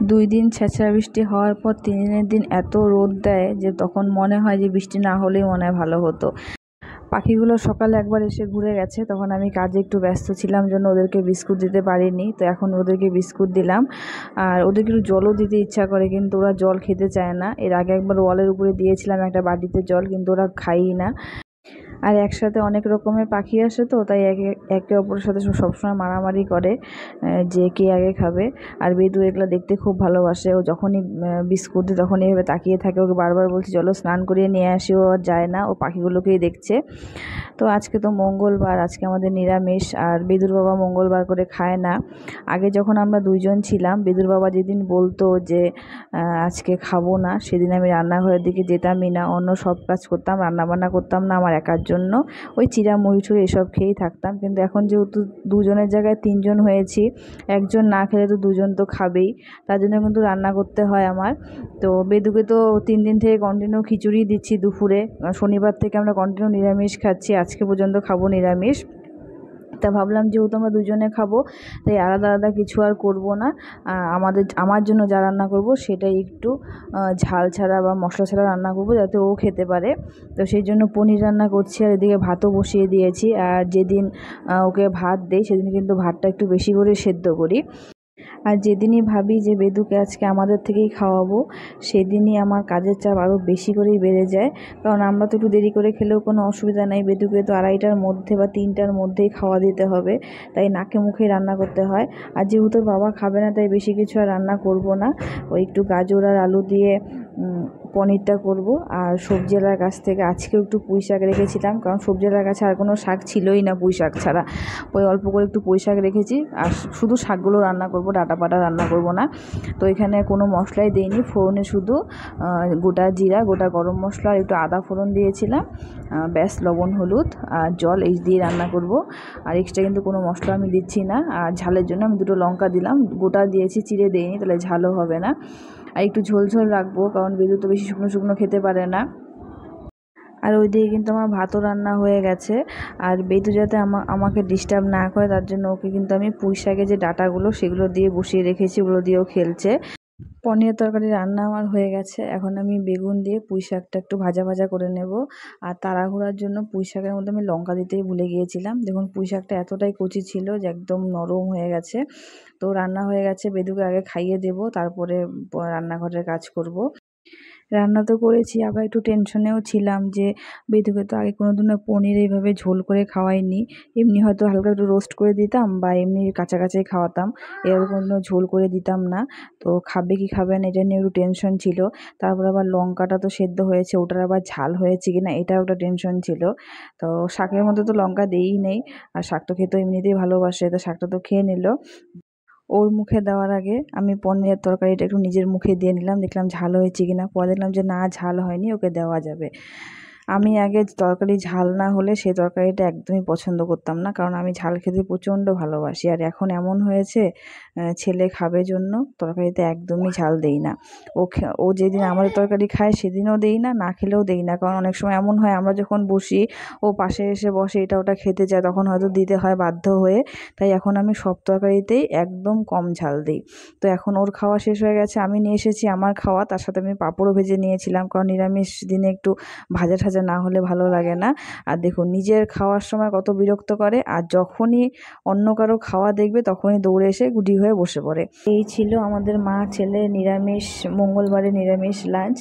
2 দিন ছেঁচড়া বৃষ্টি হওয়ার পর 3 দিনের দিন এত রোদ দেয় যে তখন মনে হয় যে বৃষ্টি না হলেই মনে হয় ভালো হতো। পাখিগুলো সকালে একবার এসে ঘুরে গেছে, তখন আমি কাজে একটু ব্যস্ত ছিলাম জন্য ওদেরকে বিস্কুট দিতে পারিনি। তো এখন ওদেরকে বিস্কুট দিলাম, আর ওদেরকে একটু জলও দিতে ইচ্ছা করে কিন্তু ওরা জল খেতে চায় না। এর আগে একবার ওয়ালের উপরে দিয়েছিলাম একটা বাটিতে জল, কিন্তু ওরা খায়ই না। আর একসাথে অনেক রকমের পাখি আসে, তো তাই একে অপরের সাথে সবসময় মারামারি করে যে কে আগে খাবে। আর বেদু এগুলো দেখতে খুব ভালোবাসে, ও যখনই বিস্কুট দিই তখনই এভাবে তাকিয়ে থাকে। ওকে বারবার বলছি চলো স্নান করিয়ে নিয়ে আসি, ও আর যায় না, ও পাখিগুলোকেই দেখছে। তো আজকে তো মঙ্গলবার, আজকে আমাদের নিরামিষ। আর বেদুর বাবা মঙ্গলবার করে খায় না। আগে যখন আমরা 2 জন ছিলাম, বেদুর বাবা যেদিন বলতো যে আজকে খাবো না, সেদিন আমি রান্নাঘরের দিকে যেতামই না, অন্য সব কাজ করতাম, রান্নাবান্না করতাম না আমার একার জন্য। ওই চিড়া মুড়ি টুড়ি এসব খেয়েই থাকতাম। কিন্তু এখন যেহেতু 2 জনের জায়গায় 3 জন হয়েছি, একজন না খেলে তো 2 জন তো খাবেই, তার জন্য কিন্তু রান্না করতে হয় আমার। তো বেদুকে তো 3 দিন থেকে কন্টিনিউ খিচুড়ি দিচ্ছি দুপুরে। শনিবার থেকে আমরা কন্টিনিউ নিরামিষ খাচ্ছি, আজকে পর্যন্ত খাবো নিরামিষ। তা ভাবলাম যেহেতু আমরা 2 জনে খাবো, তাই আলাদা আলাদা কিছু আর করব না। আমার জন্য যা রান্না করব সেটাই একটু ঝাল ছাড়া বা মশলা ছাড়া রান্না করব, যাতে ও খেতে পারে। তো সেই জন্য পনির রান্না করছি, আর এদিকে ভাতও বসিয়ে দিয়েছি। আর যেদিন ওকে ভাত দেই সেদিন কিন্তু ভাতটা একটু বেশি করে সেদ্ধ করি। আর যেদিনই ভাবি যে বেদুকে আজকে আমাদের থেকেই খাওয়াবো, সেদিনই আমার কাজের চাপ আরও বেশি করেই বেড়ে যায়। কারণ আমরা তো একটু দেরি করে খেলেও কোনো অসুবিধা নেই, বেদুকে তো 2:30টার মধ্যে বা 3টার মধ্যেই খাওয়া দিতে হবে, তাই নাকে মুখেই রান্না করতে হয়। আর যেহেতু বাবা খাবে না, তাই বেশি কিছু আর রান্না করব না। ওই একটু গাজর আর আলু দিয়ে পনিরটা করব। আর সবজিওয়ালার কাছ থেকে আজকেও একটু পুঁই শাক রেখেছিলাম, কারণ সবজিওয়ালার কাছে আর কোনো শাক ছিলই না পুঁই শাক ছাড়া। ওই অল্প করে একটু পুঁই শাক রেখেছি, আর শুধু শাকগুলো রান্না করব, ডাঁটা পাটা রান্না করব না। তো এখানে কোনো মশলাই দিইনি, ফোড়নে শুধু গোটা জিরা, গোটা গরম মশলা আর একটু আদা ফোড়ন দিয়েছিলাম, ব্যাস লবণ হলুদ আর জল এই দিয়ে রান্না করব। আর এক্সট্রা কিন্তু কোনো মশলা আমি দিচ্ছি না। আর ঝালের জন্য আমি 2টো লঙ্কা দিলাম, গোটা দিয়েছি, চিড়ে দিইনি, তাহলে ঝালও হবে না। আর একটু ঝোল ঝোল রাখবো, কারণ বেদু তো বেশি শুকনো শুকনো খেতে পারে না। আর ওইদিকে কিন্তু আমার ভাতও রান্না হয়ে গেছে। আর বেদু যাতে আমাকে ডিস্টার্ব না করে, তার জন্য ওকে কিন্তু আমি পুঁই শাকের যে ডাঁটাগুলো সেগুলো দিয়ে বসিয়ে রেখেছি, ওগুলো দিয়েও খেলছে। পনিরের তরকারি রান্না আমার হয়ে গেছে, এখন আমি বেগুন দিয়ে পুঁই শাকটা একটু ভাজা ভাজা করে নেব। আর তাড়াহুড়ার জন্য পুঁই শাকের মধ্যে আমি লঙ্কা দিতেই ভুলে গিয়েছিলাম। দেখুন পুঁই শাকটা এতটাই কচি ছিল যে একদম নরম হয়ে গেছে। তো রান্না হয়ে গেছে, বেদুকে আগে খাইয়ে দেব, তারপরে রান্নাঘরের কাজ করব। রান্না তো করেছি, আবার একটু টেনশনেও ছিলাম যে বেদুকে তো আগে কোনোদিনও পনির এইভাবে ঝোল করে খাওয়াইনি। এমনি হয়তো হালকা একটু রোস্ট করে দিতাম বা এমনি কাঁচা কাঁচাই খাওয়াতাম, এভাবে কোনোদিনও ঝোল করে দিতাম না। তো খাবে কি খাবে না এটা নিয়ে একটু টেনশন ছিল। তারপর আবার লঙ্কাটা তো সেদ্ধ হয়েছে, ওটার আবার ঝাল হয়েছে কিনা এটাও একটা টেনশন ছিল। তো শাকের মধ্যে তো লঙ্কা দেইই নেই, আর শাক তো খেতে এমনিতেই ভালোবাসে, তো শাকটা তো খেয়ে নিল। ওর মুখে দেওয়ার আগে আমি পনিরের তরকারিটা একটু নিজের মুখে দিয়ে নিলাম, দেখলাম ঝাল হয়েছে কিনা। পরে দেখলাম যে না, ঝাল হয়নি, ওকে দেওয়া যাবে। আমি আগে তরকারি ঝাল না হলে সেই তরকারিটা একদমই পছন্দ করতাম না, কারণ আমি ঝাল খেতে প্রচণ্ড ভালোবাসি। আর এখন এমন হয়েছে, ছেলে খাবে জন্য তরকারিতে একদমই ঝাল দেই না। ও যেদিন আমাদের তরকারি খায় সেদিনও দেই না, না খেলেও দেই না। কারণ অনেক সময় এমন হয় আমরা যখন বসি, ও পাশে এসে বসে এটা ওটা খেতে চায়, তখন হয়তো দিতে হয় বাধ্য হয়ে। তাই এখন আমি সব তরকারিতেই একদম কম ঝাল দিই। তো এখন ওর খাওয়া শেষ হয়ে গেছে, আমি নিয়ে এসেছি আমার খাওয়া, তার সাথে আমি পাঁপড়ও ভেজে নিয়েছিলাম, কারণ নিরামিষ দিনে একটু ভাজা ঠাজা না হলে ভালো লাগে না। আর দেখুন নিজের খাওয়ার সময় কত বিরক্ত করে, আর যখনই অন্য কারো খাওয়া দেখবে তখনই দৌড়ে এসে গুটি হয়ে বসে পড়ে। এই ছিল আমাদের মা ছেলে নিরামিষ, মঙ্গলবারে নিরামিষ লাঞ্চ।